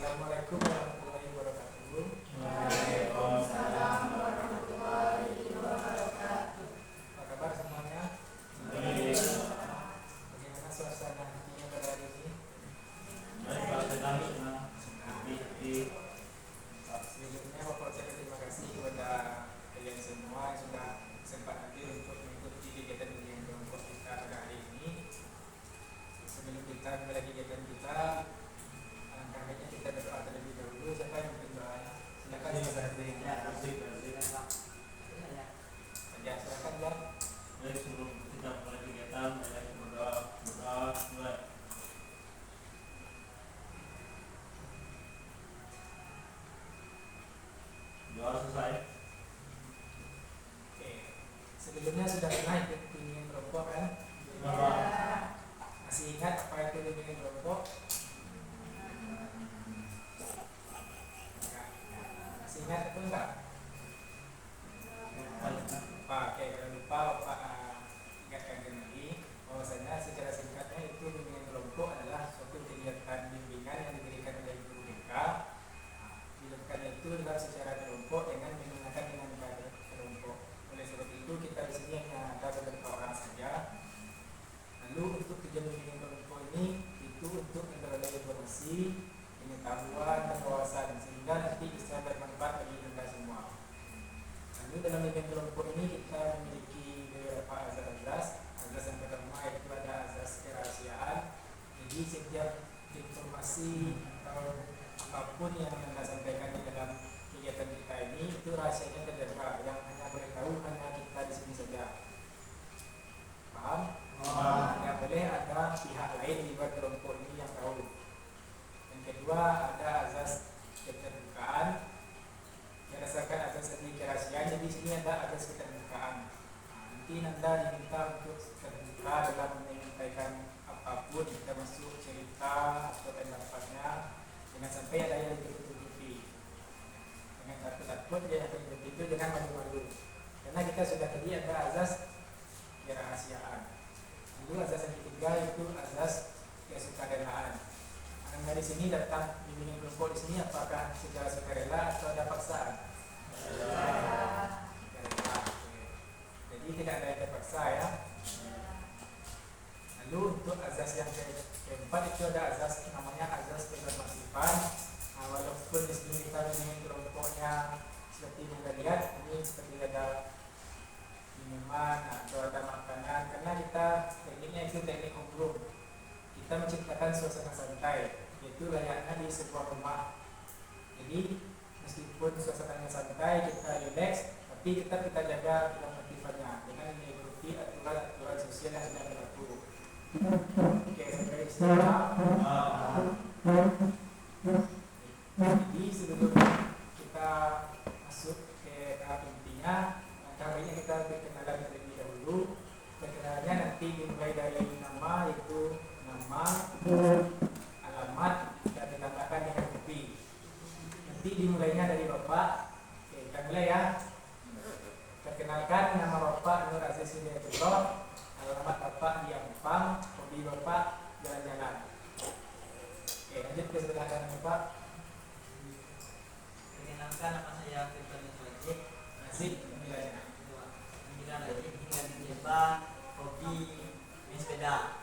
Assalamualaikum warahmatullahi wabarakatuh. Waalaikumsalam warahmatullahi wabarakatuh. Apa kabar semuanya? Baik. Bagaimana suasana hatinya pada hari ini? Baik, Pak. Senang. Sebelumnya Bapak ucapkan terima kasih kepada kalian semua yang sudah sempat hadir untuk mengikuti kegiatan ujian kelompok kita pada hari ini. Sebelum kita mulai kegiatan kita, alangkah baiknya kita berdoa terlebih dahulu. Siapa yang berdoa? Silakan. Ya, silakan ya. Baik, sebelum kita mulai kegiatan, saya berdoa mulai. Doa selesai. Oke. Sebelumnya sudah pernah ikut bimbingan kelompok kan? Masih ingat apa itu bimbingan kelompok? Masih ingat atau enggak? Lupa, oke, kalau lupa Bapak ingatkan kembali bahwasanya secara singkatnya itu bimbingan kelompok adalah suatu kegiatan bimbingan yang diberikan oleh guru BK. Dilakukan itu dalam secara kelompok dengan menggunakan dinamika kelompok. Oleh sebab itu kita di sini hanya ada beberapa orang saja. Lalu untuk tujuan bimbingan kelompok ini itu untuk memperoleh informasi, pengetahuan dan wawasan sehingga nanti bisa bermanfaat bagi kita semua. Lalu dalam bimbingan kelompok ini kita memiliki beberapa azas-azas. Azas yang pertama itu ada azas kerahasiaan. Jadi setiap informasi atau apapun yang Anda sampaikan di dalam kegiatan kita ini itu rahasianya terjaga, yang hanya boleh tahu hanya kita di sini saja. Paham? Tidak boleh ada pihak lain di luar kelompok ini yang tahu. Yang kedua ada azas keterbukaan. Berdasarkan azas tadi kerahasiaan, jadi sini ada azas keterbukaan. Nanti Anda diminta untuk terbuka dalam menyampaikan apapun, termasuk cerita atau pendapatnya. Jangan sampai ada yang ditutupi. Jangan takut-takut ya, itu dengan malu-malu. Karena kita sudah tadi ada azas kerahasiaan. Lalu azas yang ketiga itu azas kesukarelaan. Dari sini datang bimbingan kelompok di sini apakah secara sukarela atau ada paksaan? Jadi tidak ada yang terpaksa ya. Lalu untuk azas yang keempat itu ada azas namanya azas ketermasifan. Walaupun di sini kita bimbingan kelompoknya seperti yang kita lihat ini seperti ada minuman atau ada makanan, karena kita tekniknya itu teknik umum. Kita menciptakan suasana santai, yaitu layaknya di sebuah rumah. Jadi meskipun suasananya santai, kita rileks, tapi tetap kita jaga ketertibannya dengan mengikuti aturan-aturan sosial yang sedang berlaku. Oke, sampai di sini. Jadi sebelum kita masuk ke tahap intinya, langkah baiknya kita berkenalan terlebih dahulu. Perkenalannya nanti dimulai dari nama, yaitu nama, alamat, dan ditambahkan dengan bukti. Nanti dimulainya dari Bapak. Oke, kita mulai ya. Perkenalkan, nama Bapak Nur Aziz Hidayatullah, alamat Bapak di Ampang, hobi Bapak jalan-jalan. Oke, lanjut ke sebelah kanan Bapak. Perkenalkan, nama saya Firman Wajib. Nasib pemilihannya. Pemilihan lagi tinggal di Jepang, hobi main sepeda.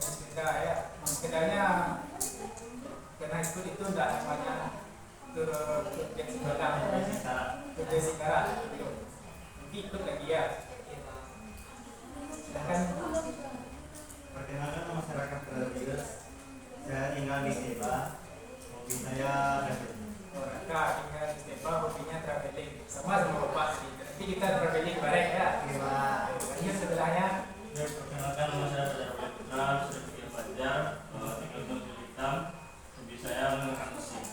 Sepeda ya, sepedanya karena ikut itu enggak namanya turun sepeda, turun sekarang belum. Nanti ikut lagi ya. Sedangkan Perkenalkan, nama saya Raka Pradiyus. Saya tinggal di Seba. Hobi saya Raka tinggal di Seba, hobinya traveling. Sama Bapak sih. Nanti kita traveling bareng ya. Lanjut sebelahnya. Perkenalkan, nama saya Saudara Putra, sudah bikin pelajar, tinggal di Mobil Hitam. Hobi saya mendengarkan musik.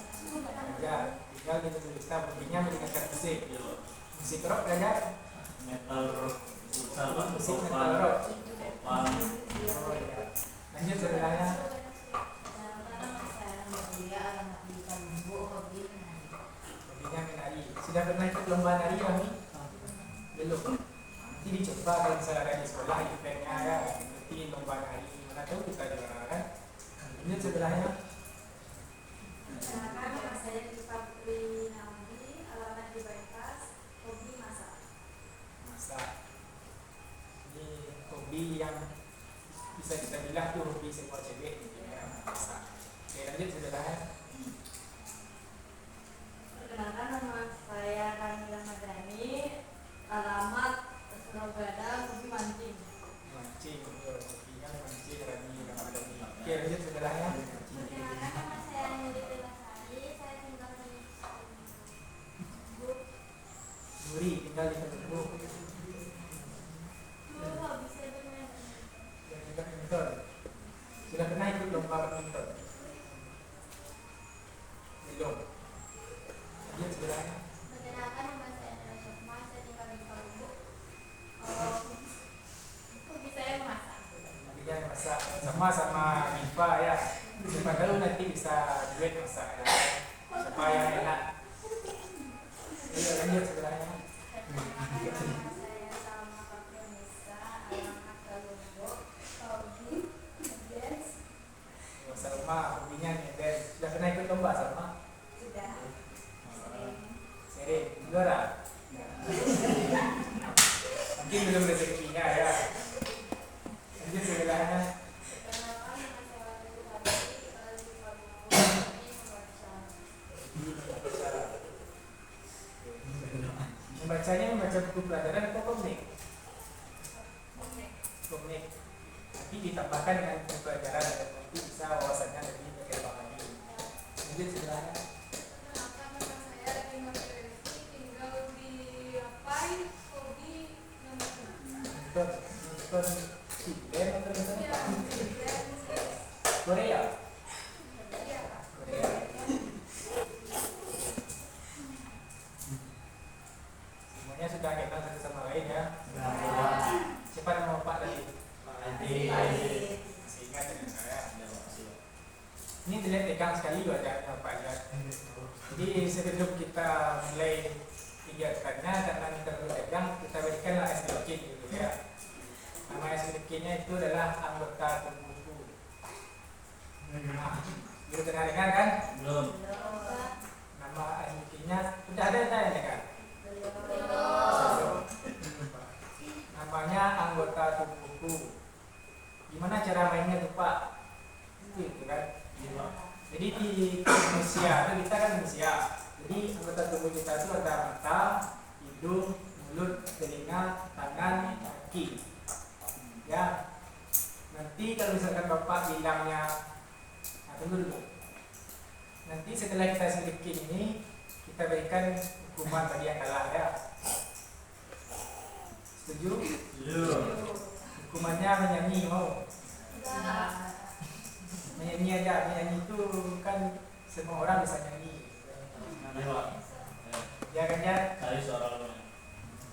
Ya, tinggal di kita hobinya mendengarkan musik. Musik rock ya. Metal rock, futsal, Musik topan, metal rock. topan. Oh iya. Lanjut sebelahnya. Hobinya menari. Sudah pernah ikut lomba nari kami? Belum. Nanti dicoba kalau misalnya ada di sekolah eventnya ya, nanti lomba nari. Mana tahu kita juara kan? Lanjut sebelahnya. silakan. Perkenalkan, nama saya Kamila Madani, alamat Surabaya, hobi mancing. Mancing, hobinya mancing, Rani Ramadhani. Oke, lanjut sebelahnya. Perkenalkan, nama saya Nuri Belasari, saya tinggal di Nuri tinggal di Teguh. Dulu hobi saya bermain. Yang juga badminton. Sudah pernah ikut lomba badminton? Belum. Lanjut sebelahnya. Perkenalkan, nama saya Nela Sukma, saya tinggal di Kalunggu. Hobi saya memasak. Hobinya masak, sama Mifa ya. Siapa tahu nanti bisa duet masak ya. Siapa yang enak. Ayo lanjut sebelahnya. Perkenalkan, nama saya Salma Patrianisa, alamat Kalunggu. Hobi dance. Salma hobinya nih dance. Sudah pernah ikut lomba Salma? Sudah. Sering juara. Mungkin belum rezekinya ya. Lanjut sebelahnya. Perkenalkan, nama saya Wati Hadi, tinggal di Kalunggu. Hobi membaca. Membacanya membaca buku pelajaran atau komik? Komik. Tapi ditambahkan dengan buku pelajaran agar nanti bisa wawasannya lebih berkembang lagi. Lanjut sebelahnya. Perkenalkan, nama saya Rima Feresti, tinggal di Rapai. Hobi menonton. Nonton film atau nonton Ya, apa? dan Korea. ya. Korea. Semuanya sudah kenal satu sama lain ya. Siapa nama Pak tadi? Masih ingat dengan saya. Ini dilihat tegang sekali wajahnya Pak ya. Jadi sebelum kita mulai kegiatannya, karena kita belum tegang, kita berikanlah SDK gitu ya. Nama SDK-nya itu adalah anggota tubuhku. Nah, belum pernah dengar kan? Belum. Nama SDK-nya sudah ada ya kan? Namanya anggota tubuhku. Gimana cara mainnya tuh Pak? Itu kan? Jadi di manusia itu kita kan manusia. Jadi anggota tubuh kita itu ada mata, hidung, mulut, telinga, tangan, kaki. Ya. Nanti kalau misalkan Bapak bilangnya, tunggu dulu. Nanti setelah kita sedikit ini, kita berikan hukuman bagi yang kalah ya. Setuju? Hukumannya menyanyi mau? Menyanyi aja, menyanyi itu kan semua orang bisa nyanyi. Ya kan ya? Cari suara lu.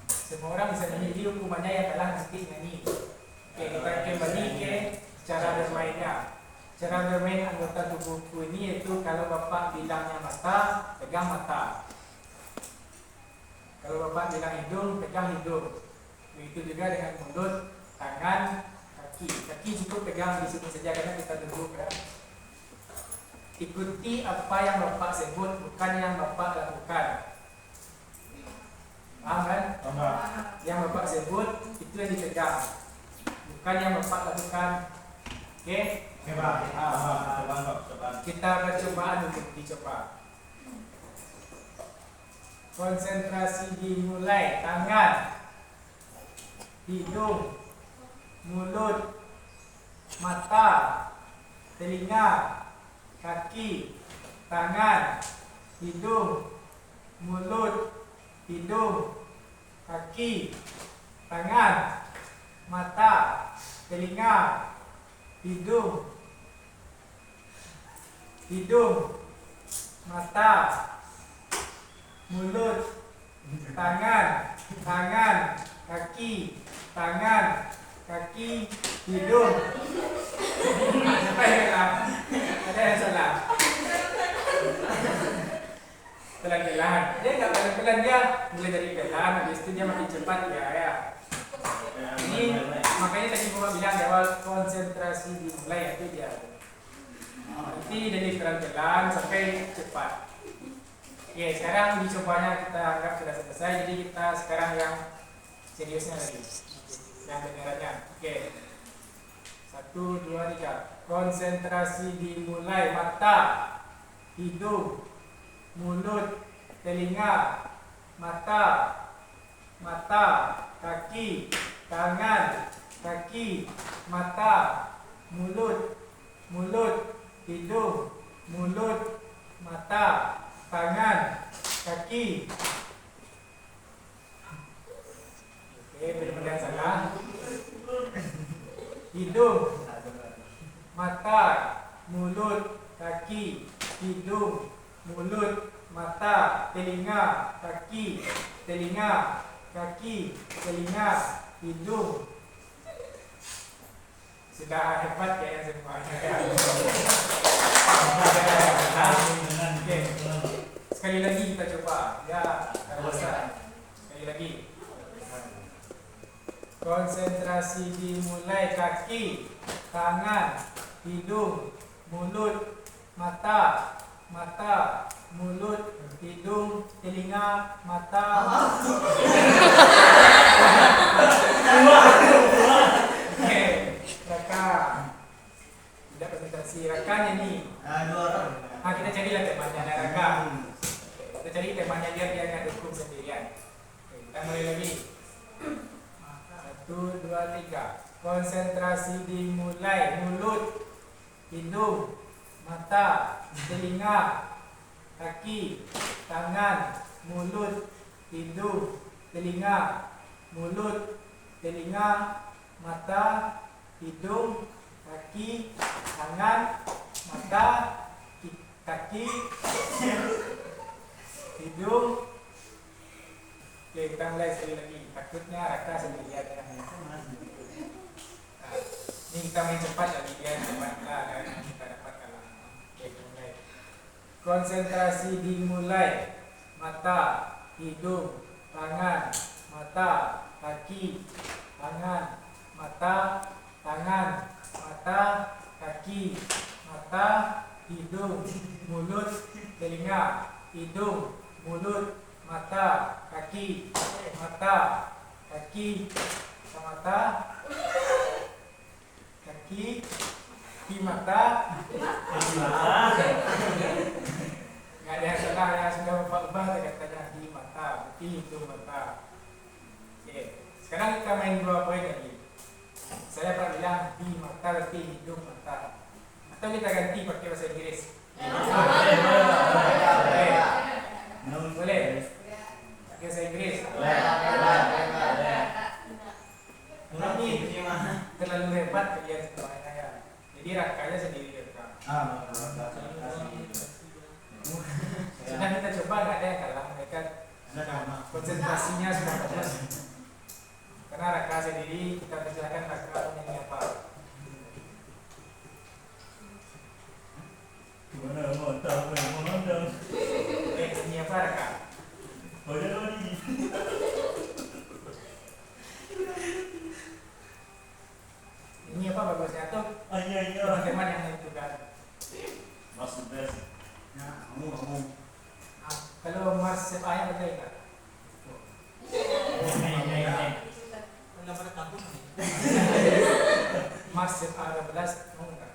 Semua orang bisa nyanyi, jadi hukumannya yang kalah mesti nyanyi. Oke, kita kembali ke cara bermainnya. Cara bermain anggota tubuhku ini yaitu kalau Bapak bilangnya mata, pegang mata. Kalau Bapak bilang hidung, pegang hidung. Begitu juga dengan mulut, tangan, kaki. Kaki cukup pegang di situ saja karena kita duduk ya. Ikuti apa yang Bapak sebut, bukan yang Bapak lakukan. Paham kan? Yang Bapak sebut itu yang dipegang, bukan yang Bapak lakukan. Oke? Kita percobaan untuk dicoba. Konsentrasi dimulai. Tangan, hidung, mulut, mata, telinga, kaki, tangan, hidung, mulut, hidung, kaki, tangan, mata, telinga, hidung, mata, mulut, tangan, kaki, hidung. Siapa yang salah? Ada yang salah? Pelan-pelan. Dia nggak pelan-pelan, dia mulai dari pelan, habis itu dia makin cepat ya. Ini makanya tadi Bapak bilang di awal konsentrasi dimulai itu dia. Nanti dari pelan-pelan sampai cepat. Oke, sekarang uji cobanya kita anggap sudah selesai. Jadi kita sekarang yang seriusnya lagi, yang benerannya. Oke, 1, 2, 3. Konsentrasi dimulai. Mata, hidung, mulut, telinga, mata, kaki, tangan, kaki, mata, mulut, hidung, mulut, mata, tangan, kaki. Oke, benar-benar yang salah. Hidung, mata, mulut, kaki, hidung, mulut, mata, telinga, kaki, telinga, hidung. Sudah hebat ya semuanya ya. Oke. Sekali lagi kita coba ya, sekali lagi. Konsentrasi dimulai kaki, tangan, hidung, mulut, mata, mulut, hidung, telinga, mata. Oke, Raka. Tidak konsentrasi Rakanya nih. Dua orang. Kita carilah temanya ada Raka. Kita cari temanya biar dia nggak dukung sendirian. Oke, kita mulai lagi. 1, 2, 3. Konsentrasi dimulai mulut, hidung, mata, telinga, kaki, tangan, mulut, hidung, telinga, mulut, telinga, mata, hidung, kaki, tangan, mata, kaki, hidung. Oke, kita mulai sekali lagi. Takutnya Raka sendirian ya. Ini kita main cepat lagi ya, cepatlah dan kita dapat kalah. Oke, mulai. Konsentrasi dimulai. Mata, hidung, tangan, mata, kaki, tangan, mata, kaki, mata, hidung, mulut, telinga, hidung, mulut, mata, kaki, mata, mata. Nggak ada yang salah ya, sudah ubah-ubah katanya di mata, berarti itu mata. Oke, sekarang kita main 2 poin lagi. Saya pernah bilang di mata berarti hidung mata. Atau kita ganti pakai bahasa Inggris. Boleh? Pakai bahasa Inggris. Ini terlalu hebat kalian semuanya ya. Jadi Rakanya sendiri rekam. Sudah kita coba, nggak ada yang kalah, mereka konsentrasinya sudah bagus. Karena Raka sendiri, kita persilakan Raka menyanyi apa? Nyanyi apa Raka? Ini apa bagusnya tuh? Teman-teman yang menentukan. Kalau Mars CFA-nya betul nggak? Mars CFA 12 mau nggak?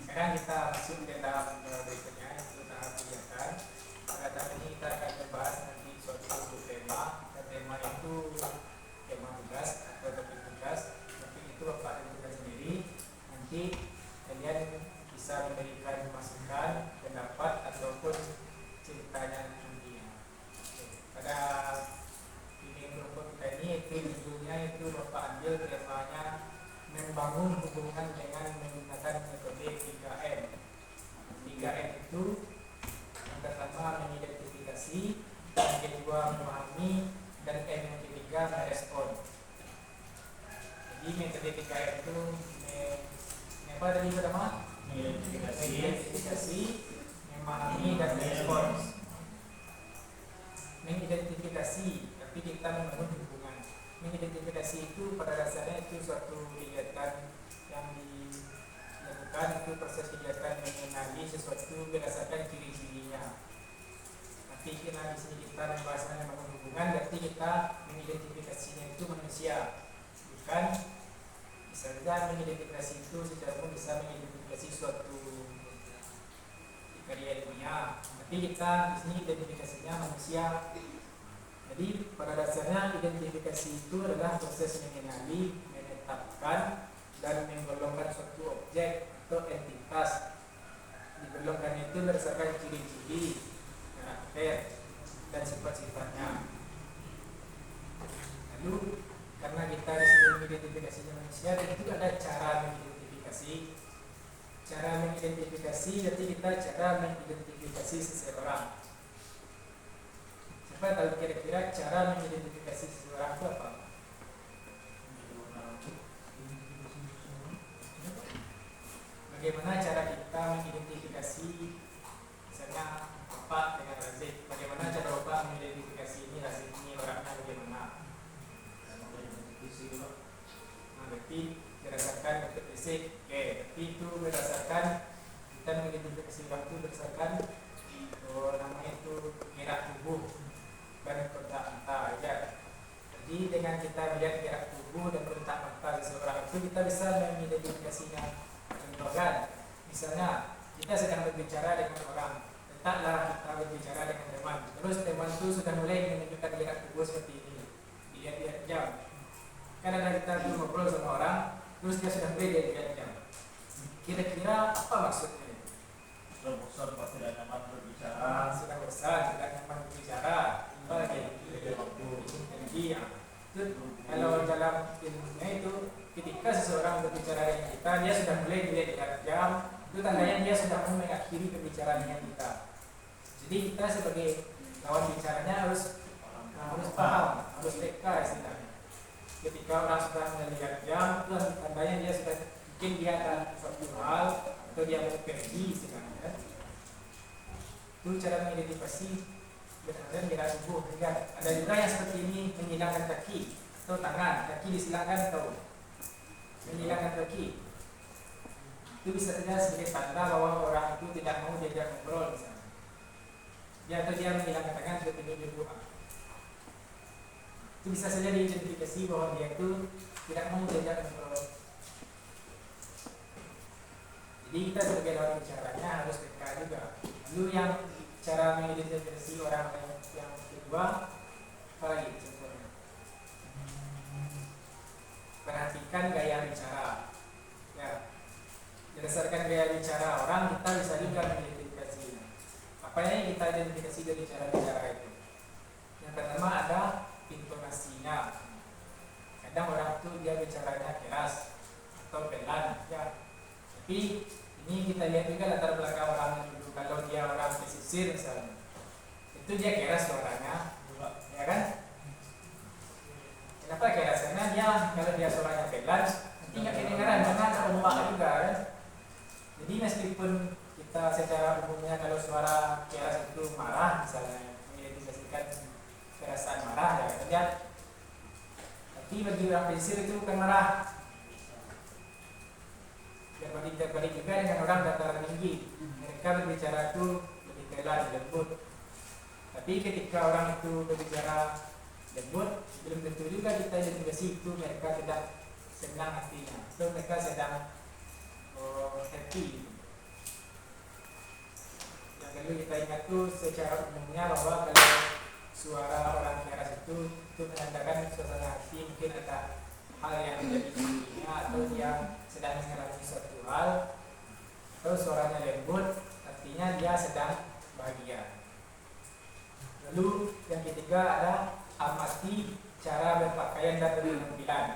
Sekarang kita masuk ke tahap berikutnya, yaitu tahap kegiatan. Pada tahap ini kita akan membahas nanti suatu tema, dan tema itu tema tugas atau topik tugas. Topik itu Bapak tentukan sendiri. Nanti kalian bisa memberikan masukan, pendapat ataupun ceritanya nantinya. Pada ini kelompok kita ini itu judulnya itu Bapak ambil temanya membangun hubungan dengan menggunakan metode 3M. 3M itu itu yang pertama mengidentifikasi, yang kedua memahami, dan yang ketiga merespon. Jadi metode 3M itu apa tadi pertama? Mengidentifikasi, memahami, dan merespon. Mengidentifikasi, tapi kita membangun hubungan. Mengidentifikasi itu pada dasarnya itu suatu kegiatan yang dilakukan, itu proses kegiatan mengenali sesuatu berdasarkan ciri-cirinya. Tapi karena di sini kita membahas membangun hubungan, berarti kita mengidentifikasinya itu manusia, bukan misalnya mengidentifikasi itu secara umum bisa mengidentifikasi suatu karya ilmiah. Tapi kita di sini identifikasinya manusia. Jadi pada dasarnya identifikasi itu adalah proses mengenali, menetapkan, dan menggolongkan suatu objek atau entitas. Digolongkan itu berdasarkan ciri-ciri, karakter, dan sifat-sifatnya. Lalu karena kita disuruh mengidentifikasinya manusia, tentu ada cara mengidentifikasi. Cara mengidentifikasi, jadi kita cara mengidentifikasi seseorang. Siapa tahu kira-kira cara mengidentifikasi seseorang itu apa? Bagaimana cara kita mengidentifikasi misalnya Bapak dengan Razik? Bagaimana cara Bapak mengidentifikasi ini Razik ini orangnya bagaimana? Nah, berarti berdasarkan bentuk fisik, oke. Tapi itu berdasarkan kita mengidentifikasi orang itu berdasarkan namanya itu gerak tubuh dan kontak mata, ya. Jadi dengan kita melihat gerak tubuh dan kontak mata seseorang itu kita bisa mengidentifikasinya. Contohkan, misalnya kita sedang berbicara dengan orang, letaklah kita berbicara dengan teman. Terus teman itu sudah mulai menunjukkan gerak tubuh seperti ini, dilihat-lihat jam. Karena kita ngobrol sama orang, terus dia sudah mulai dilihat jam. Kira-kira apa maksudnya? Sudah bosan Pak, tidak nyaman berbicara. Sudah bosan, tidak nyaman berbicara. Apa lagi? Energi. Kalau dalam ilmunya itu, ketika seseorang berbicara dengan kita, dia sudah mulai dilihat jam. Itu tandanya dia sudah mau mengakhiri pembicaraan dengan kita. Jadi kita sebagai lawan bicaranya harus paham, harus peka istilahnya. Ketika orang sudah melihat jam, itu tandanya dia sudah mungkin dia ada suatu hal atau dia mau pergi istilahnya. Itu cara mengidentifikasi berdasarkan gerak tubuh. Ada juga yang seperti ini, menghilangkan kaki atau tangan, kaki disilakan atau menghilangkan kaki. Itu bisa saja sebagai tanda bahwa orang itu tidak mau diajak ngobrol misalnya. Dia atau dia menghilangkan tangan seperti ini berdoa. Itu bisa saja diidentifikasi bahwa dia itu tidak mau diajak ngobrol. Jadi kita sebagai lawan bicaranya harus peka juga. Lalu yang cara mengidentifikasi orang yang kedua, apa lagi contohnya? Perhatikan gaya bicara. Ya, berdasarkan gaya bicara orang kita bisa juga mengidentifikasi. Apa yang kita identifikasi dari cara bicara itu? Yang pertama ada intonasinya. Kadang orang itu dia bicaranya keras atau pelan, ya. Tapi ini kita lihat juga latar belakang orangnya dulu. Kalau dia orang pesisir misalnya, itu dia keras suaranya, ya kan? Kenapa keras? Karena dia kalau dia suaranya pelan, nanti nggak kedengaran karena ada ombak juga, kan? Jadi meskipun kita secara umumnya kalau suara keras itu marah, misalnya mengidentifikasikan perasaan marah, ya kan? Tapi bagi orang pesisir itu bukan marah. Terbalik juga dengan orang dataran tinggi. Mereka berbicara itu lebih pelan, lembut. Tapi ketika orang itu berbicara lembut, belum tentu juga kita identifikasi itu mereka tidak senang hatinya. So mereka sedang happy. Yang perlu kita ingat tuh secara umumnya bahwa kalau suara orang keras itu menandakan suasana hati, mungkin ada hal yang menjadi dirinya atau dia sedang mengalami suatu hal, atau suaranya lembut artinya dia sedang bahagia. Lalu yang ketiga ada amati cara berpakaian dan berpenampilan.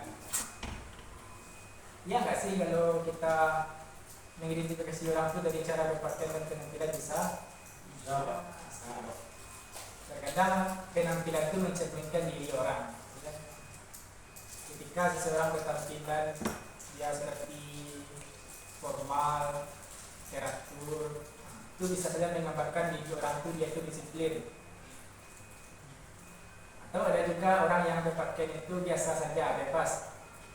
Ya nggak sih kalau kita mengidentifikasi orang itu dari cara berpakaian dan penampilan bisa? Jawab. Terkadang penampilan itu mencerminkan diri orang. Ketika seseorang bertampilan dia seperti formal, teratur, itu bisa saja menggambarkan diri orang itu dia itu disiplin. Atau ada juga orang yang berpakaian itu biasa saja, bebas.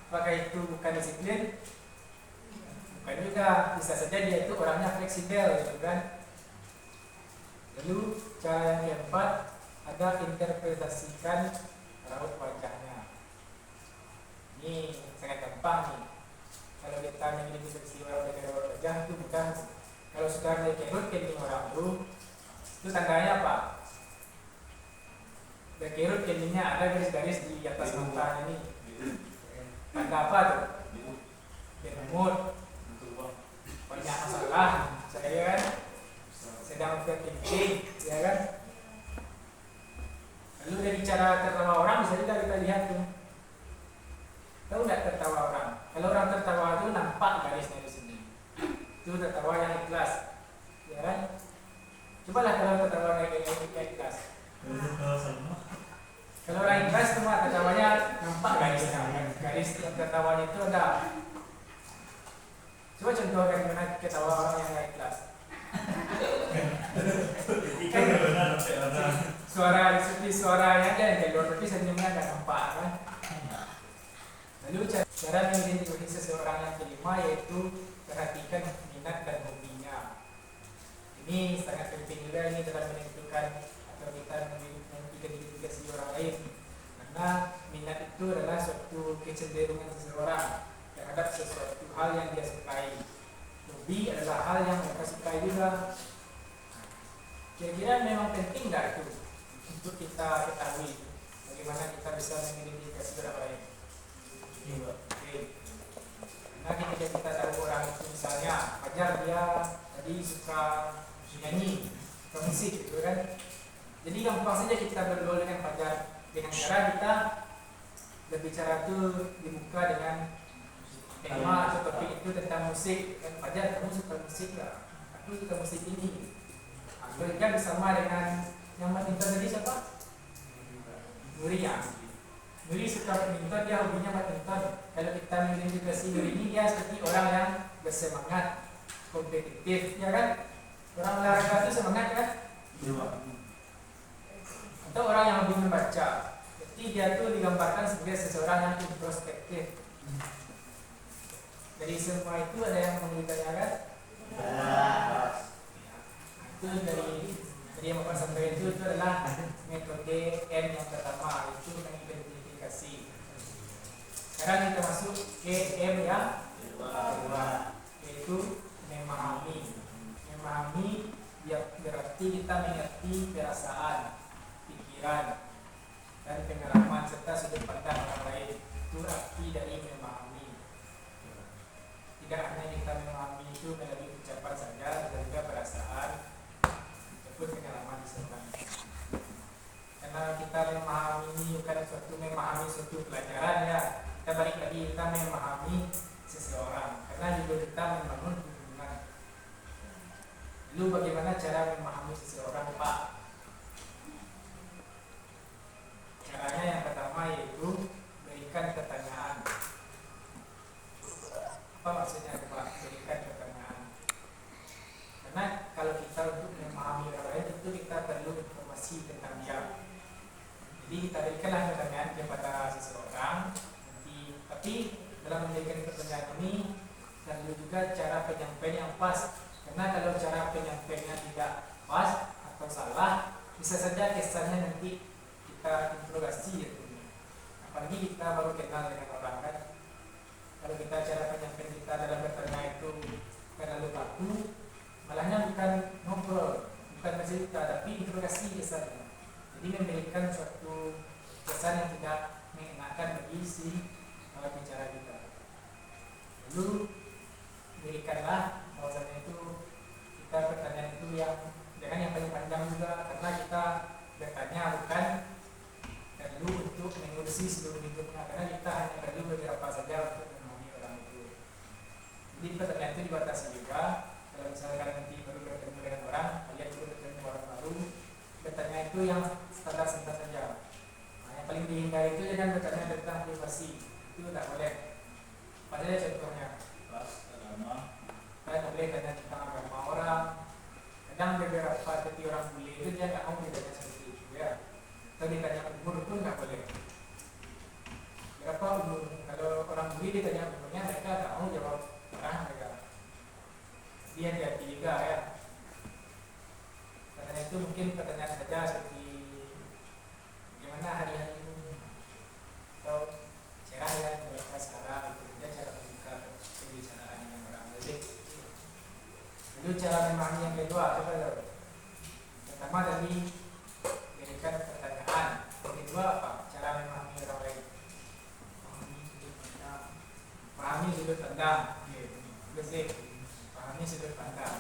Apakah itu bukan disiplin? Bukan juga, bisa saja dia itu orangnya fleksibel gitu kan. Lalu cara yang keempat ada interpretasikan raut wajahnya. Ini sangat gampang nih. Kalau kita mengidentifikasi orang dari raut wajah itu bukan, kalau sudah berkerut kening orang itu tandanya apa? Berkerut keningnya ada garis-garis di atas matanya ini. Tanda apa tuh? Bermut, banyak masalah, saya kan sedang overthinking, ya kan? Lalu dari cara tertawa orang bisa juga kita lihat tuh. Tahu nggak tertawa orang? Kalau orang tertawa itu nampak garisnya di sini. Itu tertawa yang ikhlas, ya kan? Cobalah kalau tertawa yang ikhlas. Kalau orang ikhlas cuma tertawanya nampak garisnya. Garis yang tertawanya itu ada. Coba contohkan gimana ketawa orang yang nggak ikhlas. Suara seperti suaranya aja yang keluar tapi senyumnya nggak nampak kan. Lalu cara mengidentifikasi seseorang yang kelima yaitu perhatikan minat dan hobinya. Ini sangat penting juga ini dalam menentukan atau kita mengidentifikasi orang lain. Karena minat itu adalah suatu kecenderungan seseorang terhadap sesuatu hal yang dia sukai. Hobi adalah hal yang mereka sukai juga. Kira-kira memang penting nggak itu untuk kita ketahui bagaimana kita bisa mengidentifikasi orang lain? Oke. Nah ketika kita tahu orang itu misalnya Fajar dia tadi suka nyanyi, suka musik gitu kan. Jadi gampang saja kita bergaul dengan Fajar dengan cara kita berbicara itu dibuka dengan tema atau topik itu tentang musik. Kan Fajar, kamu suka musik nggak? Aku suka musik ini. Berikan bersama dengan yang badminton tadi siapa? Nuri ya. Nuri suka badminton, dia hobinya badminton. Kalau kita mengidentifikasi Nuri ini dia seperti orang yang bersemangat, kompetitif, ya kan? Orang olahraga itu semangat kan? Atau orang yang hobi membaca. Jadi dia tuh digambarkan sebagai seseorang yang introspektif. Dari semua itu ada yang mau ditanyakan? Itu dari yang Bapak sampaikan itu adalah metode M yang pertama, itu mengidentifikasi. Sekarang kita masuk ke M yang kedua, yaitu memahami. Memahami berarti kita mengerti perasaan, pikiran, dan pengalaman serta sudut pandang orang lain. Itu arti dari memahami. Tidak hanya kita memahami itu melalui ucapan saja, dan juga perasaan pengalaman disertai. Karena kita memahami ini bukan suatu pelajaran ya. Kita balik lagi kita memahami seseorang. Karena juga kita membangun hubungan. Lalu bagaimana cara memahami seseorang, Pak? Caranya yang pertama yaitu berikan pertanyaan. Apa maksudnya Pak? Berikan pertanyaan. Karena kalau kita untuk memahami orang lain tentu kita perlu informasi tentang dia. Jadi kita berikanlah pertanyaan kepada seseorang. Tapi dalam memberikan pertanyaan ini dan juga cara penyampaian yang pas. Karena kalau cara penyampaiannya tidak pas atau salah, bisa saja kesannya nanti kita interogasi gitu. Apalagi kita baru kenal dengan orang kan. Kalau kita cara penyampaian kita dalam bertanya itu terlalu baku, malahnya bukan ngobrol, bukan bercerita, tapi interogasi kesannya. Jadi memberikan suatu kesan yang tidak mengenakan bagi si bicara kita. Lalu berikanlah bahwasanya itu kita pertanyaan itu yang jangan yang paling panjang juga, karena kita bertanya bukan perlu untuk mengurusi seluruh hidupnya, karena kita hanya perlu beberapa saja untuk memahami orang itu. Lalu Jadi pertanyaan itu dibatasi juga. Kalau misalkan nanti baru bertemu dengan orang, kalian juga bertemu orang baru, bertanya itu yang standar-standar saja. Nah, yang paling dihindari itu jangan bertanya tentang privasi, itu tidak boleh. Padahal contohnya, Ras, agama. kalian boleh tanya tentang agama orang. Kadang beberapa seperti orang bule itu dia nggak mau ditanya seperti itu ya. Atau ditanya umur pun nggak boleh. Berapa umur? Kalau orang bule ditanya umurnya, mereka nggak mau jawab orang mereka. Dia hati juga ya. Karena itu mungkin pertanyaan saja seperti bagaimana hari-hari ini atau cerah ya mereka sekarang itu dia cara membuka pembicaraan dengan orang lain. Lalu cara memahami yang kedua coba dulu. Pertama tadi berikan pertanyaan. Yang kedua apa? Cara memahami orang lain. Pahami sudut pandang. Betul. Pahami sudut pandang.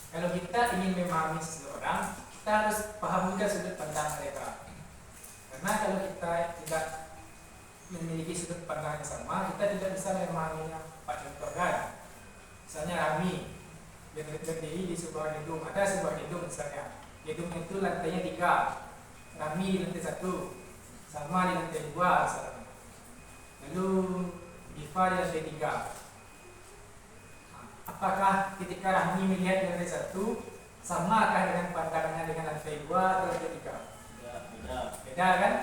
Kalau kita ingin memahami seseorang, kita harus paham juga sudut pandang mereka. Karena kalau kita tidak memiliki sudut pandang yang sama, kita tidak bisa memahaminya. Pak contohkan, misalnya Rami berdiri di sebuah gedung, ada sebuah gedung misalnya, gedung itu lantainya 3, Rami di lantai 1, sama di lantai 2 misalnya, lalu Diva di lantai 3. Apakah ketika Rahmi melihat di lantai 1 samakah dengan pandangannya dengan lantai 2 atau lantai 3? Beda. Beda kan?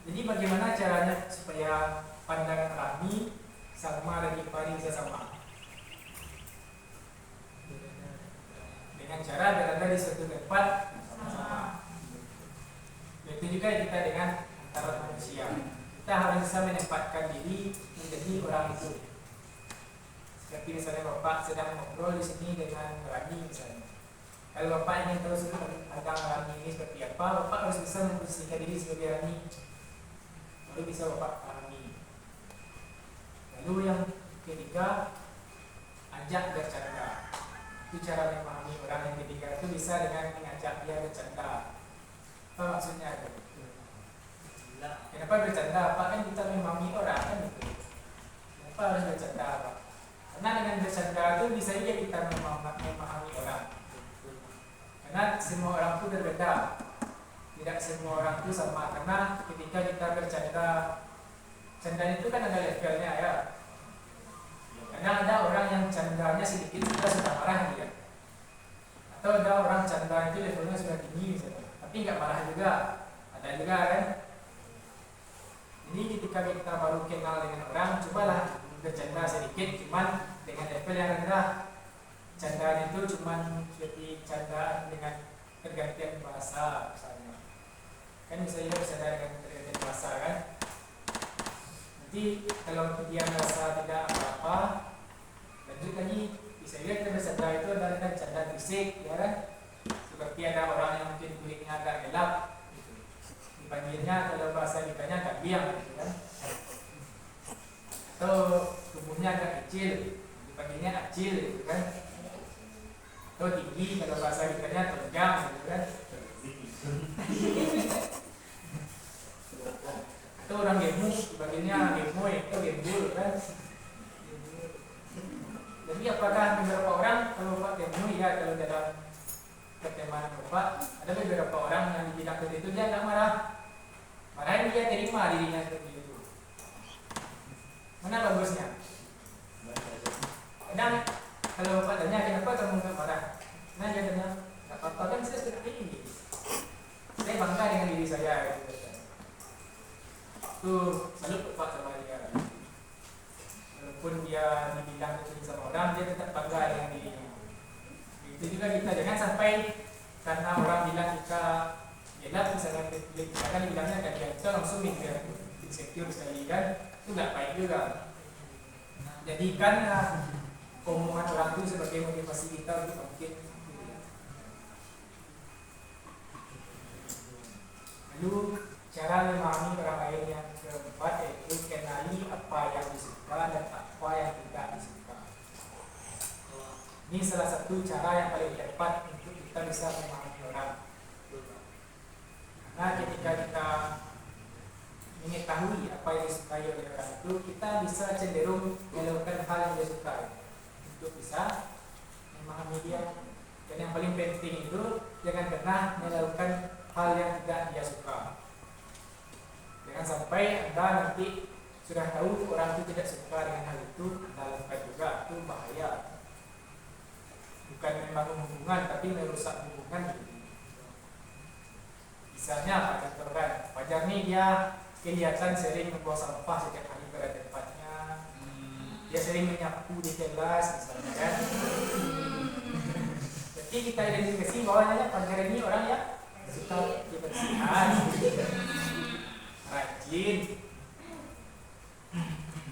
Jadi bagaimana caranya supaya pandangan Rahmi sama dan Diva bisa sama? Dengan cara berada di suatu tempat sama. Begitu juga kita dengan antara manusia. Kita harus bisa menempatkan diri menjadi orang itu. Seperti misalnya Bapak sedang ngobrol di sini dengan Rani misalnya. Kalau Bapak ingin tahu tentang Rani ini seperti apa, Bapak harus bisa memposisikan diri sebagai Rani. Baru bisa Bapak pahami. Lalu yang ketiga, ajak bercanda. Itu cara memahami orang yang ketiga itu bisa dengan mengajak dia bercanda. Apa maksudnya itu? Kenapa bercanda? Apa kan kita memahami orang kan gitu. Kenapa harus bercanda Pak? Karena dengan bercanda itu bisa saja kita memahami orang. Karena semua orang itu berbeda. Tidak semua orang itu sama. Karena ketika kita bercanda, canda itu kan ada levelnya ya. Kadang ada orang yang candanya sedikit sudah marah dia. Atau ada orang canda itu levelnya sudah tinggi misalnya. Tapi nggak marah juga. Ada juga kan. Jadi ketika kita baru kenal dengan orang, cobalah bercanda sedikit, cuman dengan level yang rendah. Candaan itu cuman seperti candaan dengan pergantian bahasa misalnya. Kan misalnya bercanda dengan pergantian bahasa kan. Nanti kalau dia merasa tidak apa-apa, lanjut lagi. Bisa juga kita bercanda itu adalah dengan canda fisik, ya kan? Seperti ada orang yang mungkin kulitnya agak gelap, gitu. Dipanggilnya kalau bahasa kitanya agak biang, gitu kan? Atau tubuhnya agak kecil, dipanggilnya acil, gitu kan? Atau tinggi, kalau bahasa kitanya tegang, gitu kan? Atau orang gemuk, dipanggilnya gemoy, atau gembul, kan? Jadi apakah beberapa orang, kalau Pak gemoy ya, kalau dalam pertemanan Bapak, ada beberapa orang yang di bidang itu dia nggak marah. Marahnya dia terima dirinya seperti itu. Mana bagusnya? Kadang kalau Bapak tanya kenapa kamu nggak marah, nah dia tanya nggak apa-apa kan saya seperti ini. Saya bangga dengan diri saya. Gitu. Tuh salut Bapak sama dia. Walaupun dia dibilang itu sama orang, dia tetap bangga dengan dirinya. Itu juga kita jangan sampai karena orang bilang kita gelap misalnya kita kan bilangnya kan kita langsung insecure sekali kan, itu nggak baik juga. Jadikan omongan orang itu sebagai motivasi kita untuk bangkit. Lalu cara memahami orang lain yang keempat yaitu kenali apa yang disuka dan apa yang tidak disuka. Ini salah satu cara yang paling tepat untuk kita bisa memahami orang. Karena ketika kita mengetahui apa yang disukai oleh orang itu, kita bisa cenderung melakukan hal yang dia sukai untuk bisa memahami dia. Dan yang paling penting itu jangan pernah melakukan hal yang tidak dia suka. Jangan sampai Anda nanti sudah tahu orang itu tidak suka dengan hal itu, Anda lakukan juga, itu bahaya. Bukan membangun hubungan, tapi merusak hubungan. Misalnya Pak contohkan, Fajar nih dia kelihatan sering membawa sampah setiap hari pada tempatnya. Dia sering menyapu di kelas misalnya kan. Jadi kita identifikasi bahwa Fajar ini orang yang suka kebersihan, rajin.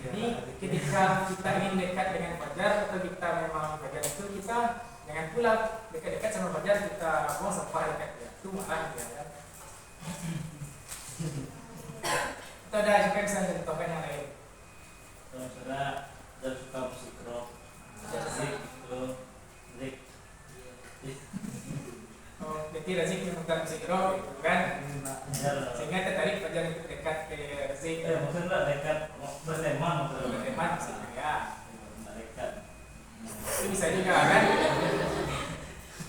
Jadi ketika kita ingin dekat dengan Fajar atau kita memang Fajar itu, kita jangan pula dekat-dekat sama Fajar kita buang sampah dekat dia. Itu marah dia kan. Itu ada juga bisa contohkan yang lain. Kalau saudara dan suka musik rock, Razik itu Razik. Oh, jadi Razik menemukan musik rock gitu kan. Sehingga tertarik Fajar untuk dekat ke Razik. Maksudnya dekat berteman maksudnya. Berteman misalnya ya. Dekat. Itu bisa juga kan.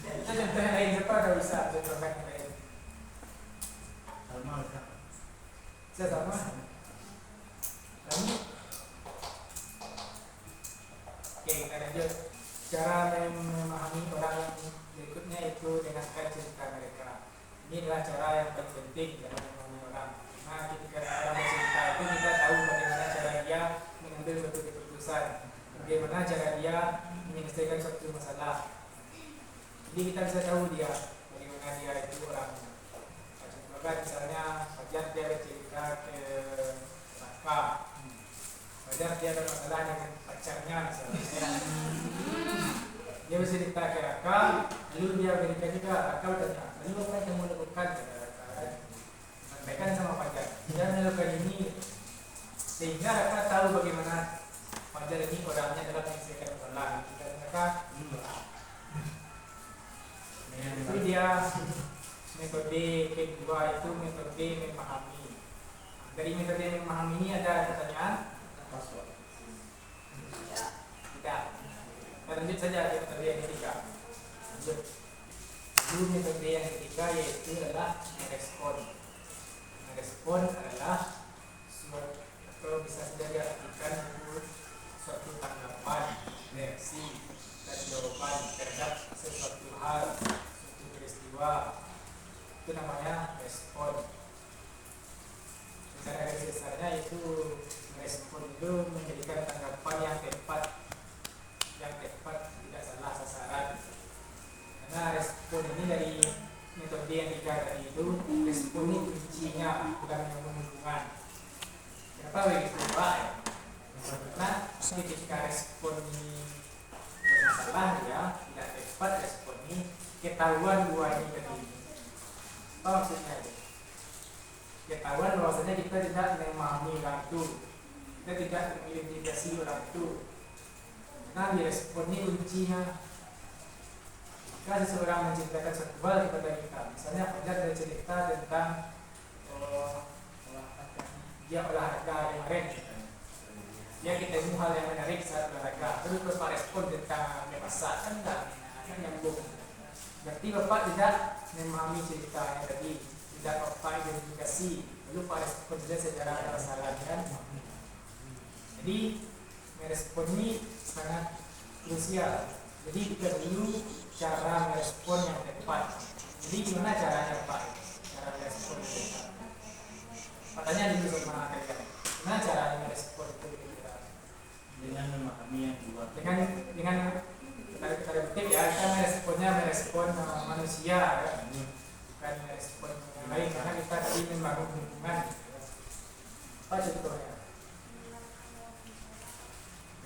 Itu contoh yang lain, siapa ada bisa contohkan yang lain. Sama Kak. Bisa sama. Kamu? Oke, kita lanjut. Cara memahami orang yang berikutnya itu dengan cerita mereka. Ini adalah cara yang paling penting dalam memahami orang. Nah, ketika orang bercerita itu kita tahu bagaimana cara dia mengambil suatu keputusan, bagaimana cara dia menyelesaikan suatu masalah. Jadi kita bisa tahu dia bagaimana dia itu orang. Contohnya misalnya Fajar dia bercerita ke Raka. Fajar dia ada masalah dengan pacarnya misalnya. Dia bercerita ke Raka, lalu dia berikan juga. Raka bertanya, lalu apa yang kamu lakukan? Sampaikan sama Fajar, dia melakukan ini sehingga Raka tahu bagaimana Fajar ini orangnya dalam menyelesaikan masalah. Dan Raka itu dia metode kedua itu metode memahami. Dari metode memahami ini ada pertanyaan? Tidak. Kita lanjut saja ke metode yang ketiga. Lanjut. Itu metode yang ketiga yaitu adalah merespon. Merespon adalah suatu, atau bisa saja diartikan itu suatu tanggapan, reaksi dan jawaban terhadap sesuatu hal, suatu peristiwa. Itu namanya respon. Secara garis besarnya itu respon itu menjadikan tanggapan yang tepat, tidak salah sasaran. Karena respon ini dari metode yang tiga tadi itu, respon ini kuncinya bukan yang menghubungkan. Kenapa begitu Pak? Karena ketika respon ini bermasalah ya, tidak tepat respon ini, ketahuan dua ini tadi. Apa maksudnya itu? Ketahuan bahwasanya kita tidak memahami orang itu, kita tidak mengidentifikasi orang itu. Nah, di respon ini kuncinya. Jika seseorang menceritakan suatu hal kepada kita, misalnya Fajar ada cerita tentang dia olahraga kemarin, dia ketemu hal yang menarik saat olahraga, terus Bapak respon tentang masak kan enggak nyambung. Berarti Bapak tidak memahami ceritanya tadi, tidak Bapak identifikasi, lalu Pak respon saja secara asal-asalan kan. Jadi merespon ini sangat krusial. Jadi kita perlu cara merespon yang tepat. Jadi gimana caranya Pak? Cara merespon yang tepat. Katanya dulu sama kalian. Gimana caranya merespon itu? Dengan memahami yang dua. Dengan kita kutip ya, kita merespon manusia ya. Bukan merespon yang lain, karena kita tadi membangun hubungan. Apa contohnya?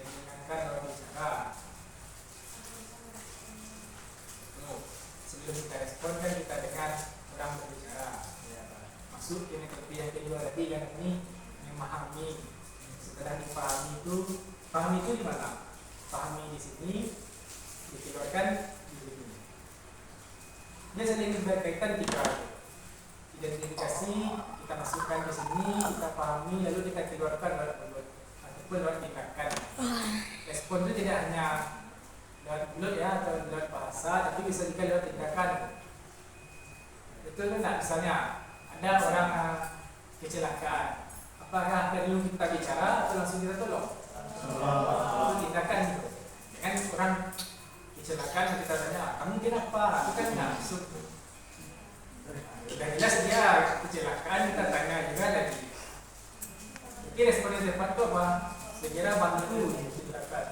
Mendengarkan orang bicara. Sebelum kita respon kan kita dengar orang berbicara. Masuk ke metode yang kedua tadi kan, ini memahami. Setelah dipahami itu, pahami itu di mana? Pahami di sini, dikeluarkan di sini. Dia saling berkaitan tiga identifikasi, kita masukkan ke sini, kita pahami, lalu kita keluarkan lewat mulut ataupun lewat tindakan. Respon itu tidak hanya lewat mulut ya atau lewat bahasa, tapi bisa juga lewat tindakan. Betul kan? Misalnya ada orang kecelakaan, apakah perlu kita bicara atau langsung kita tolong? Itu tindakan gitu. Dengan orang kecelakaan kita tanya, kamu kenapa? Itu kan langsung. Sudah jelas dia kecelakaan, kita tanya juga lagi. Mungkin respon yang tepat itu apa? Segera bantu kecelakaan.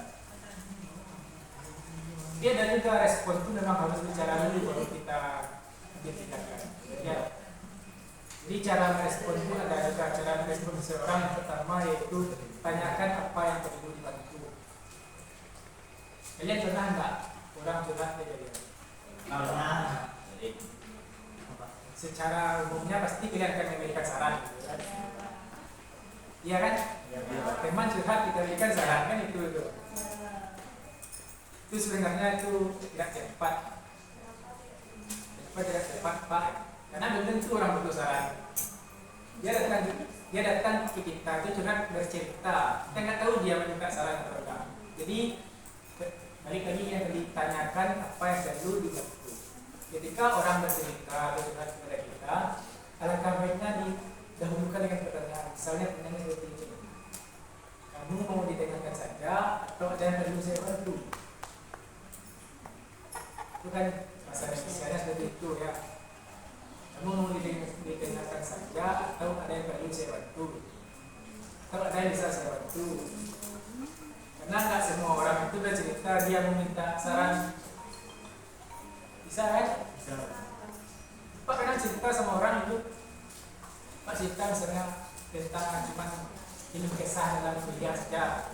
Dia dan juga respon itu memang harus bicara dulu baru kita tindakan. Ya. Jadi cara merespon itu ada juga cara merespon seseorang. Yang pertama yaitu tanyakan apa yang perlu dibantu. Kalian pernah enggak orang curhat kejadian? Pernah. Secara umumnya pasti kalian akan memberikan saran, gitu kan? Iya kan? Teman curhat kita berikan saran kan itu. Itu sebenarnya itu tidak tepat. Kenapa tidak tepat, Pak? Karena belum tentu orang butuh saran. Dia datang ke kita itu curhat bercerita. Kita nggak tahu dia minta saran atau enggak. Jadi balik lagi yang ditanyakan apa yang perlu dibantu. Ketika orang bercerita atau curhat kepada kita, alangkah baiknya didahulukan dengan pertanyaan. Misalnya pertanyaan seperti ini: kamu mau ditanyakan saja atau ada yang perlu saya bantu? Itu kan bahasa Indonesia seperti itu ya. Kamu mau ditanyakan saja atau ada yang perlu saya bantu? Atau ada yang bisa saya bantu? Karena nggak semua orang itu bercerita dia meminta saran. Bisa kan? Bisa. Pak kadang cerita sama orang itu, Pak cerita misalnya tentang cuma ilmu kisah dalam kuliah saja.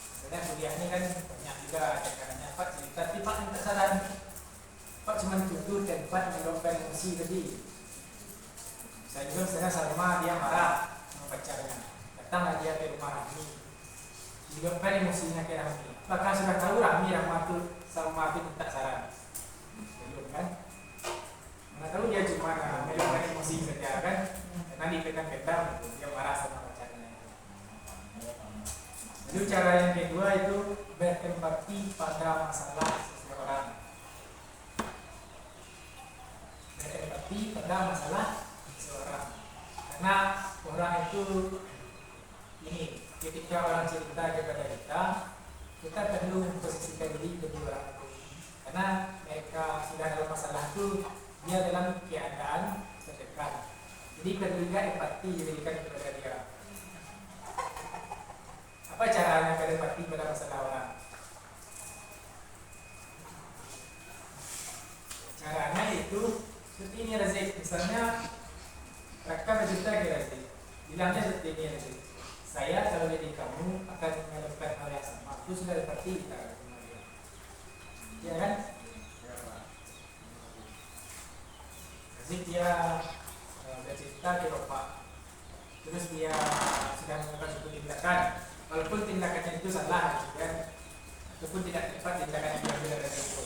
Misalnya kuliah ini kan banyak juga caranya Pak cerita, tapi Pak minta saran. Pak cuma tutur dan Pak menyebabkan emosi tadi. Saya juga misalnya Salma dia marah sama pacarnya, datanglah dia ke rumah Rahmi, menyebabkan emosinya ke Rahmi. Bahkan sudah tahu Rahmi itu Salma itu minta saran. Kan? Mana tahu dia cuma meluapkan emosi saja kan, karena dipendam-pendam dia marah sama pacarnya. Lalu cara yang kedua itu berempati pada masalah seseorang. Berempati pada masalah seseorang, karena orang itu ini ketika orang cerita kepada kita perlu memposisikan diri kedua orang itu. Karena mereka sudah dalam masalah itu, dia dalam keadaan tertekan. Jadi perlu juga empati diberikan kepada dia. Apa caranya berempati pada masalah orang? Caranya itu seperti ini Razik. Misalnya Raka bercerita ke Razik, bilangnya seperti ini Razik, saya kalau jadi kamu akan melakukan hal yang sama. Itu sudah empati kita. Ya kan? Jadi dia bercerita ke bapak, terus dia sudah melakukan suatu tindakan, walaupun tindakannya itu salah, kan? Ataupun tidak tepat tindakan yang diambil dari itu.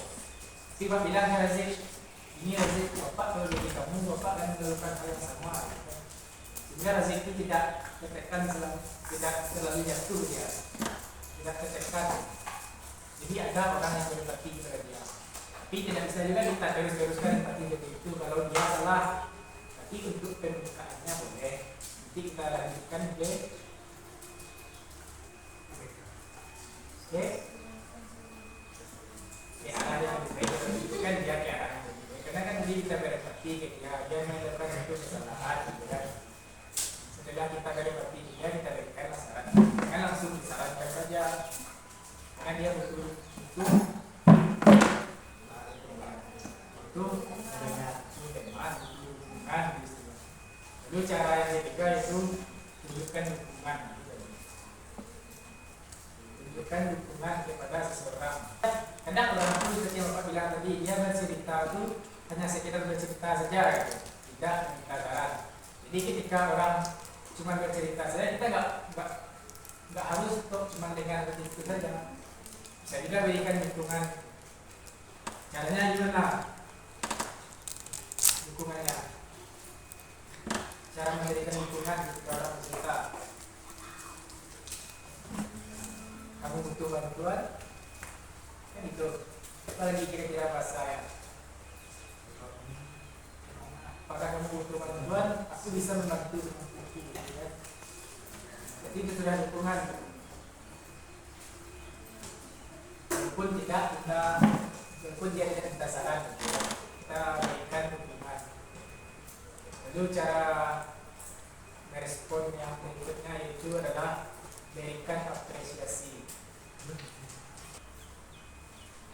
Si bapak bilang ya Razik, ini Razik, bapak kalau jadi kamu, bapak akan melakukan hal yang sama. Kan? Sehingga Razik itu tidak tertekan, tidak terlalu jatuh dia, tidak tertekan. Jadi ada orang yang berempati kepada dia. Tapi tidak bisa juga kita terus-teruskan empati seperti itu kalau dia salah. Tapi untuk pembukaannya boleh. Nanti kita lanjutkan ke arah yang lebih baik. Itu kan dia ke arah yang lebih baik. Karena kan jadi kita berempati ke dia melakukan satu kesalahan, gitu kan. Setelah kita berempati dia, kita berikan saran. Jangan langsung disarankan saja. Karena dia betul itu teman, hubungan. Lalu cara yang ketiga itu tunjukkan dukungan. Tunjukkan dukungan kepada seseorang. Kadang orang itu seperti yang Bapak bilang tadi, dia bercerita itu hanya sekedar bercerita saja, gitu. Tidak meminta saran. Jadi ketika orang cuma bercerita saja, kita nggak harus untuk cuma dengar begitu saja. Bisa juga berikan dukungan. Caranya gimana? Dukungannya butuh bantuan, kan itu. Lagi kira-kira pas saya, apakah kamu butuh bantuan? Aku bisa membantu dengan bukti, ya. Jadi itu sudah dukungan. Walaupun tidak kita, walaupun dia tidak kita saran, kita berikan dukungan. Lalu cara merespon yang berikutnya itu adalah berikan apresiasi.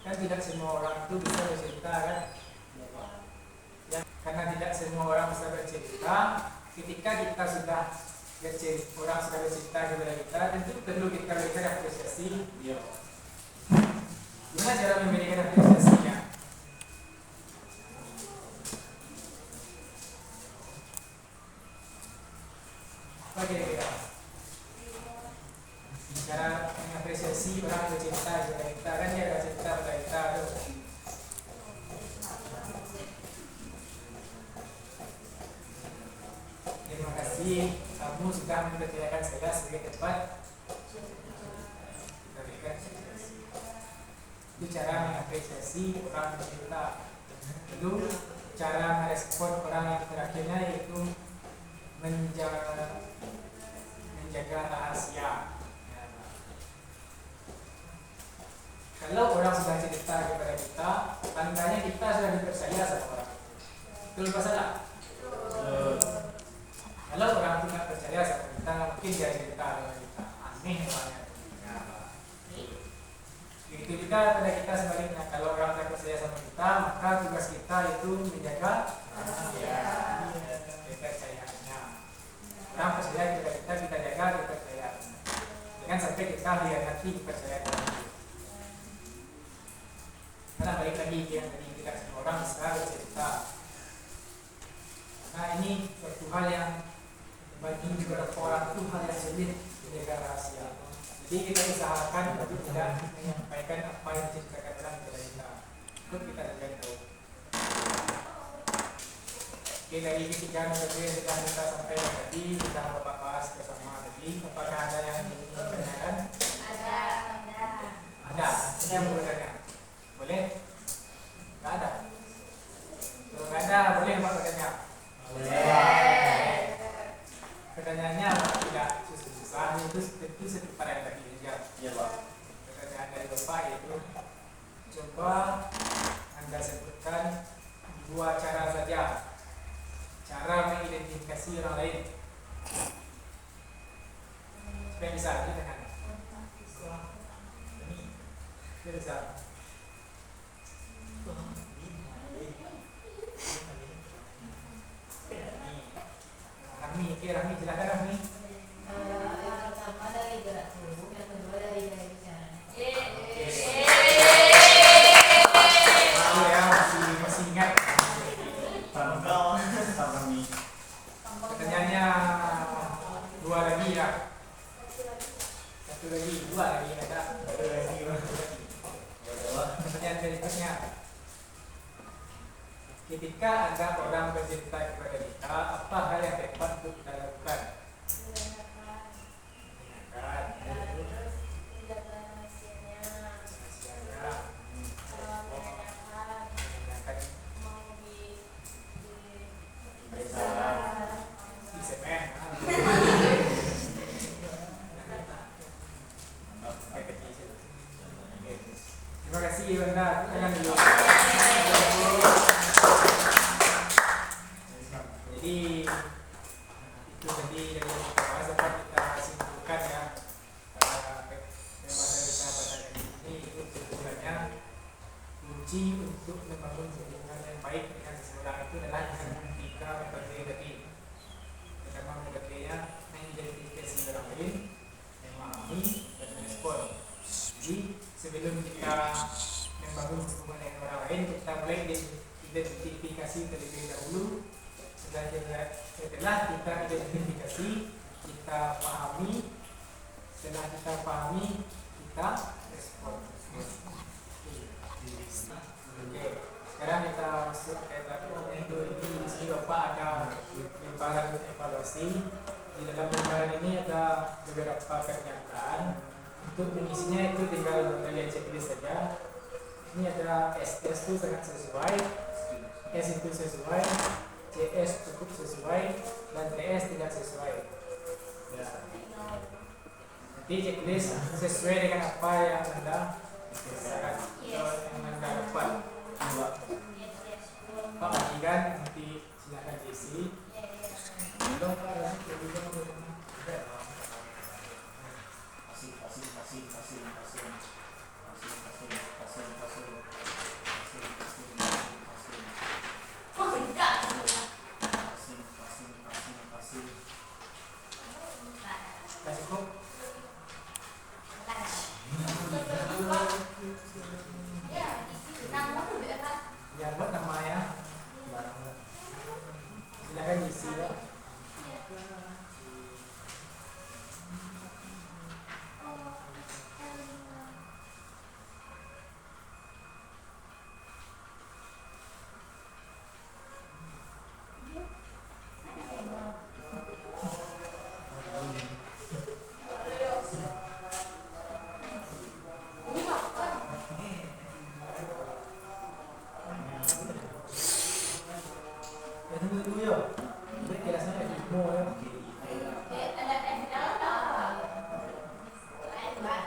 Kan tidak semua orang itu bisa bercerita, kan? Ya, karena tidak semua orang bisa bercerita. Ketika kita sudah bercerita, orang sudah bercerita kepada kita, tentu perlu kita berikan apresiasi. Gimana cara memberikan apresiasinya? Apa kira-kira? Cara mengapresiasi orang bercerita kepada kita, kan dia ada cerita kepada kita tuh. Terima kasih kamu sudah mempercayakan saya sebagai tempat. Kita berikan apresiasi. Itu cara mengapresiasi orang bercerita. Lalu cara merespon orang yang terakhirnya yaitu menjaga rahasia. Kalau orang sudah cerita kepada kita, tandanya kita sudah dipercaya sama orang. Betul apa salah? Kalau orang tidak percaya sama kita, mungkin dia cerita kepada kita. Aneh namanya. Begitu juga pada kita sebaliknya. Kalau orang tidak percaya sama kita, maka tugas kita itu menjaga rahasia. Kepercayaannya. Orang percaya kepada kita jaga kepercayaan. Jangan sampai kita hianati kepercayaan kita. Karena balik lagi yang tadi tidak semua orang bisa bercerita. Nah ini suatu hal yang bagi beberapa orang itu hal yang sulit menjaga rahasia. Jadi kita usahakan untuk tidak menyampaikan apa yang diceritakan orang kepada kita. Itu kita tidak tahu. Oke, dari ketiga metode yang sudah kita sampaikan tadi, kita bahas bersama tadi. Apakah ada yang ingin ditanyakan? Ada. Yang mau bertanya? Boleh? Tidak ada. Kalau tidak ada, boleh Pak bertanya? Boleh. Pertanyaannya tidak susah-susah, itu tentu seperti pada yang tadi dijawab. Iya Pak. Pertanyaan dari Bapak yaitu, coba Anda sebutkan 2 cara saja cara mengidentifikasi orang lain supaya bisa dengan ini bisa. Rami, silakan Rami. Yang pertama dari gerak tubuh, yang kedua dari gaya bicara. Ya, masih ingat. Pertanyaannya 2 lagi ya. 1 lagi, 2 lagi ada. Pertanyaan berikutnya. Ketika ada orang bercerita kepada kita, apa hal yang tepat untuk kita lakukan? Terima kasih Bunda. Tangan dulu. Jadi itu tadi dari bahasa kita simpulkan ya. Tema kita pada hari ini itu tujuannya kunci untuk membangun hubungan yang baik dengan seseorang itu adalah dengan 3 metode tadi. Pertama metodenya mengidentifikasi orang lain, memahami dan merespon. Jadi sebelum kita membangun hubungan dengan orang lain, kita mulai identifikasi terlebih dahulu. Setelah kita identifikasi, kita pahami. Setelah kita pahami, kita respon. Oke, sekarang kita masuk ke untuk ini. Di sini Bapak ada lembaran evaluasi. Di dalam lembaran ini ada beberapa pernyataan Untuk mengisinya itu tinggal kalian checklist saja. Ini ada SS itu sangat sesuai, S itu sesuai, CS cukup sesuai, dan TS tidak sesuai. Ya. Nanti checklist sesuai dengan apa yang anda rasakan atau yang anda dapat. Pak bagikan nanti silakan diisi. Belum kasih kok. Yang buat namanya silakan diisi ya. Ya tunggu dulu ya. Ini kelasnya kayak demo ya. Cari lah.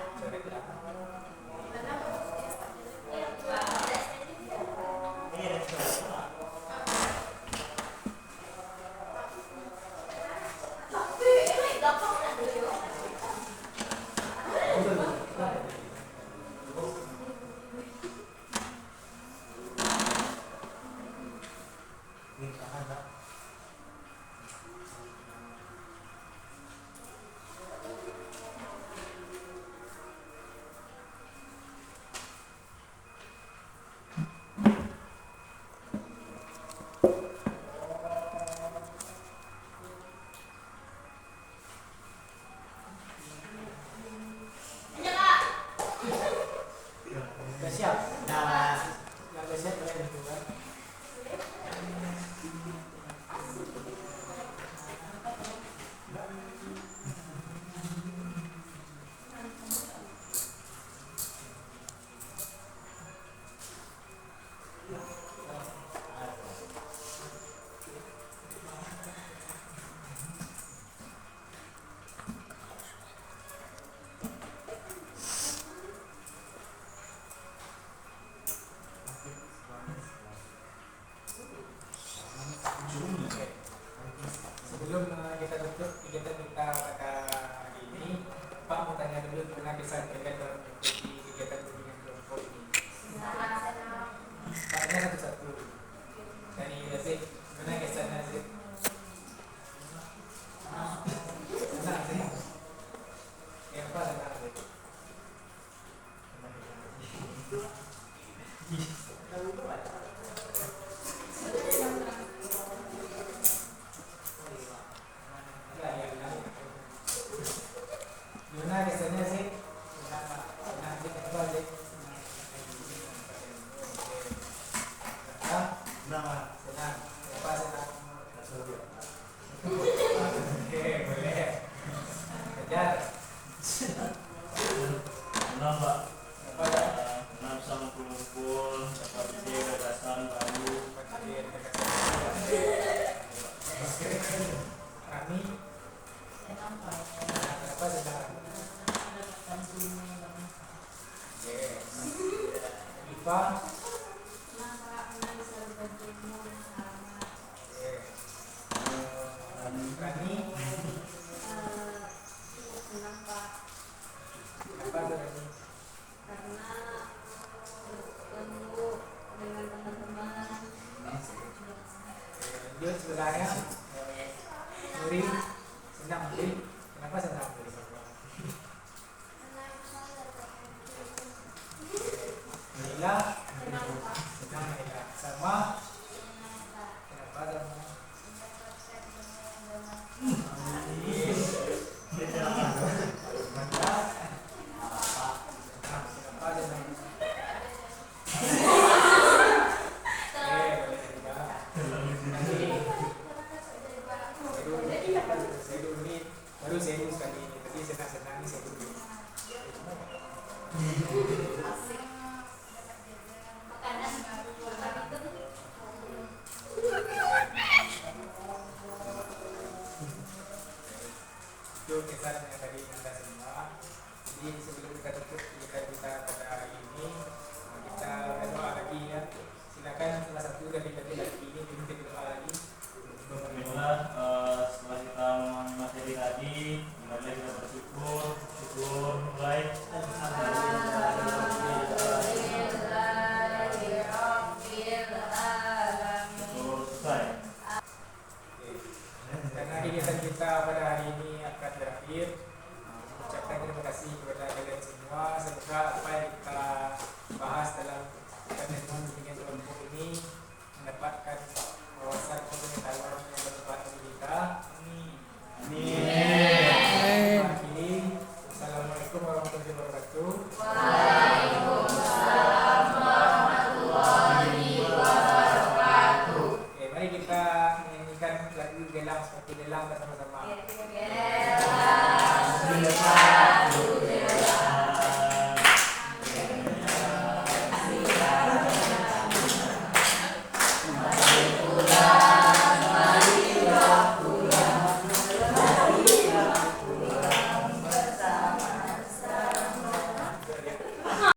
Udah siap? Nah, Yang udah siap boleh dibuka. Sebelum kita tutup kegiatan kita pada hari ini, Pak mau tanya dulu pernah kesan kalian dalam mengikuti kegiatan bimbingan kelompok ini? Pak tanya satu-satu. Dari David, pernah kesan David? Senang sih. Kenapa senang David? Gimana kesannya sih? Senang sih, kenapa sih? nama Senang, kenapa senang? Surya. Oke, boleh. Kejar. Senang Pak. Apa ya? Senang bisa kumpul-kumpul, dapat ide gagasan baru. Kami kenapa senang? Oke. Iva. Oke. Rani. Kenapa tuh Rani? Dia sebenarnya Nuri senang Nuri. Kenapa senang Nuri? Nila senang Nila. Sama kenapa sama? Mantap. Kenapa senang? Boleh juga. Nanti baru ini baru serius kali ini. ingin